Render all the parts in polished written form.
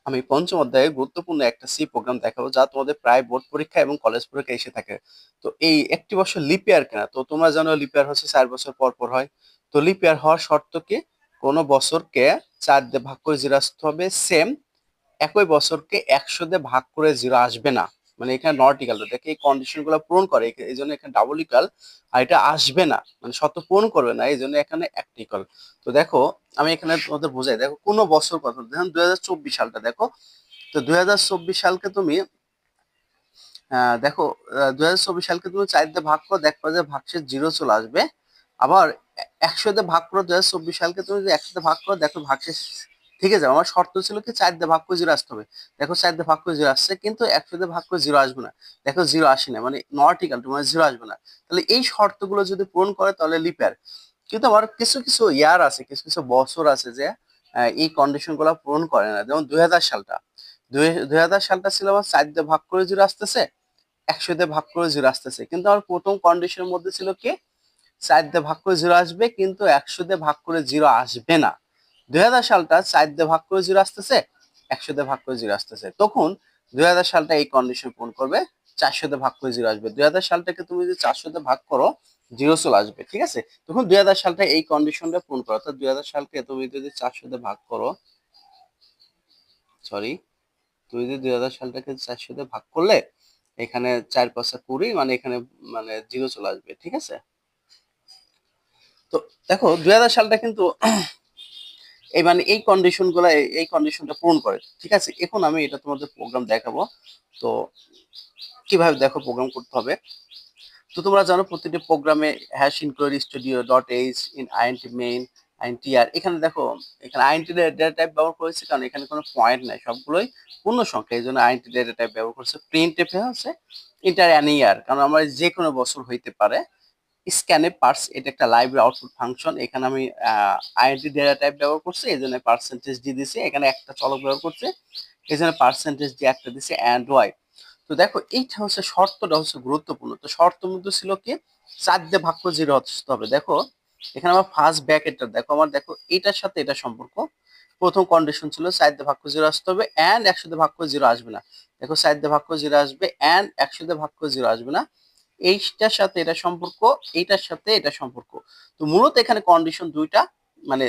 আমি পঞ্চম অধ্যায়ে গুরুত্বপূর্ণ একটা সি প্রোগ্রাম দেখাবো যা তোমাদের প্রায় বোর্ড পরীক্ষা এবং কলেজ পরীক্ষা এসে থাকে। তো এই একটি বছর লিপ ইয়ার কেনা, তো তোমরা জানো লিপ ইয়ার হচ্ছে 4 বছর পর পর হয়। তো লিপ ইয়ার হওয়ার শর্ত কি, কোনো বছরকে 4 দিয়ে ভাগ করে 0 আসতে হবে, সেম একই বছরকে 100 দিয়ে ভাগ করে 0 আসবে না। মানে এখানে নট ইকাল, দেখে এই কন্ডিশন গুলো পূরণ করে, এই জন্য এখানে ডাবল ইকাল, আর এটা আসবে না মানে শর্ত পূরণ করবে না, এই জন্য এখানে একটা ইকাল। তো দেখো আমি এখানে তোমাদের বোঝাই, দেখো কোনো বছর কথা দেখুন 2024 সালটা দেখো। তো 2024 সালকে তুমি দেখো 2024 সালকে তুমি 4 দিয়ে ভাগ করো, দেখবা যে ভাগশেষ 0 চলে আসবে। আবার 100 দিয়ে ভাগ করো, 2024 সালকে তুমি যদি 100 দিয়ে ভাগ করো, দেখো ভাগশেষ ঠিক আছে। আমার শর্ত ছিল কি 4 দিয়ে ভাগ করে 0 আসতে হবে, দেখো 4 দিয়ে ভাগ করে 0 আসছে, কিন্তু 100 দিয়ে ভাগ করে 0 আসবে না, দেখো 0 আসে না, মানে নট ইকাল টু, মানে 0 আসবে না। তাহলে এই শর্তগুলো যদি পূরণ করে তাহলে লিপ। কিন্তু আমার কিছু কিছু ইয়ার আছে, কিছু কিছু বছর আছে যে এই কন্ডিশন গুলো পূরণ করে না। যেমন 2000 সালটা, 2000 সালটা ছিল আমার 4 দিয়ে ভাগ করে 0 আসতেছে, 100 দিয়ে ভাগ করে 0 আসতেছে, কিন্তু আমার প্রথম কন্ডিশনের মধ্যে ছিল কি 4 দিয়ে ভাগ করে 0 আসবে, কিন্তু 100 দিয়ে ভাগ করে 0 আসবে না। 2000 সালটা 4 দিয়ে ভাগ করে 0 আসতেছে, 100 দিয়ে ভাগ করে 0 আসতেছে, তখন 2000 সালটা এই কন্ডিশন পূরণ করবে, 400 দিয়ে ভাগ করে 0 আসবে। 2000 সালটাকে তুমি যদি 400 দিয়ে ভাগ করো, 0 চলে আসবে, ঠিক আছে। তখন 2000 সালটা এই কন্ডিশনটা পূরণ করো, অর্থাৎ 2000 সালকে তুমি যদি 400 দিয়ে ভাগ করো, সরি, তুমি যদি 2000 সালটাকে 400 দিয়ে ভাগ করলে, এখানে 4 5 20, মানে এখানে মানে 0 চলে আসবে, ঠিক আছে। তো দেখো 2000 সালটা কিন্তু এই মানে এই কন্ডিশন গুলা, এই কন্ডিশনটা পূরণ করে, ঠিক আছে। এখন আমি এটা তোমাদের প্রোগ্রাম দেখাবো। তো কিভাবে দেখো প্রোগ্রাম করতে হবে। তো তোমরা জানো প্রতিটি প্রোগ্রামে hash include studio dot H in INT main INTR, এখানে দেখো এখানে আইএনটি ডেটা টাইপ ব্যবহার করেছে, কারণ এখানে কোনো পয়েন্ট নাই, সবগুলোই পূর্ণ সংখ্যা, এই জন্য আইএনটি ডেটা টাইপ ব্যবহার করছে। প্রিন্ট এফে হচ্ছে ইন্টার অ্যান ইয়ার, কারণ আমার যে কোনো বছর হইতে পারে। স্ক্যানে পার্স, এটা একটা লাইব্রেরি আউটপুট ফাংশন, এখানে আমি আইএনটি ডেটা টাইপ ব্যবহার করছি, এই জন্য পার্সেন্টেজ ডি দিছি, এখানে একটা চলক ব্যবহার করছে, এই জন্য পার্সেন্টেজ ডি একটা দিছে, অ্যান্ড ওয়াই। তো দেখো এইটা হচ্ছে শর্তটা হচ্ছে গুরুত্বপূর্ণ। তো শর্ত মধ্যে ছিল কি 4 দিয়ে ভাগ করে 0 আসতে হবে। দেখো এখানে আমার ফার্স্ট ব্র্যাকেটটা দেখো, আমার দেখো এটার সাথে এটা সম্পর্ক। প্রথম কন্ডিশন ছিল 4 দিয়ে ভাগ করে 0 আসতে হবে, এন্ড 100 দিয়ে ভাগ করে 0 আসবে না। দেখো 4 দিয়ে ভাগ করে 0 আসবে, এন্ড 100 দিয়ে ভাগ করে 0 আসবে না। এইটার সাথে এটা সম্পর্ক, এইটার সাথে এটা সম্পর্ক। তো মূলত এখানে কন্ডিশন দুইটা, মানে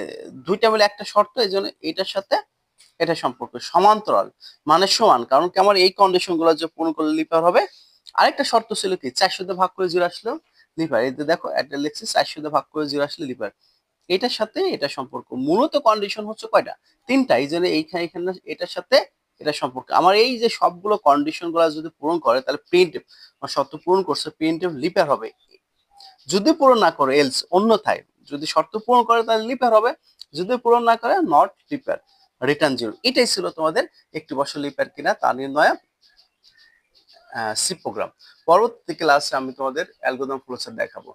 দুইটা মিলে একটা শর্ত, এই জন্য এটার সাথে এটা সম্পর্ক সমান্তরাল, মানে সমান, কারণ কি আমার এই কন্ডিশন গুলো যে পূরণ করলে লিপার হবে। আরেকটা শর্ত ছিল কি 400 দিয়ে ভাগ করে 0 আসলেও লিপার, এই যে দেখো এটা লিখছি 400 দিয়ে ভাগ করে 0 আসলে লিপার। এটার সাথে এটা সম্পর্ক, মূলত কন্ডিশন হচ্ছে কয়টা, তিনটা, এই জন্য এইখানে এখানে এটার সাথে এটা সম্পর্ক। আমার এই যে সবগুলো কন্ডিশন গুলো যদি পূরণ করে তাহলে প্রিন্ট আমার শর্ত পূরণ করছে, প্রিন্ট লিপার হবে। যদি পূরণ না করে এলস, অন্যথায় যদি শর্ত পূরণ করে তাহলে লিপার হবে, যদি পূরণ না করে নট লিপার, রিটার্ন 0। এটাই ছিল তোমাদের একটি বছর লিপার কিনা তা নির্ণয় সি প্রোগ্রাম। পরবর্তী ক্লাসে আমি তোমাদের অ্যালগরিদম ফ্লোচার্ট দেখাবো।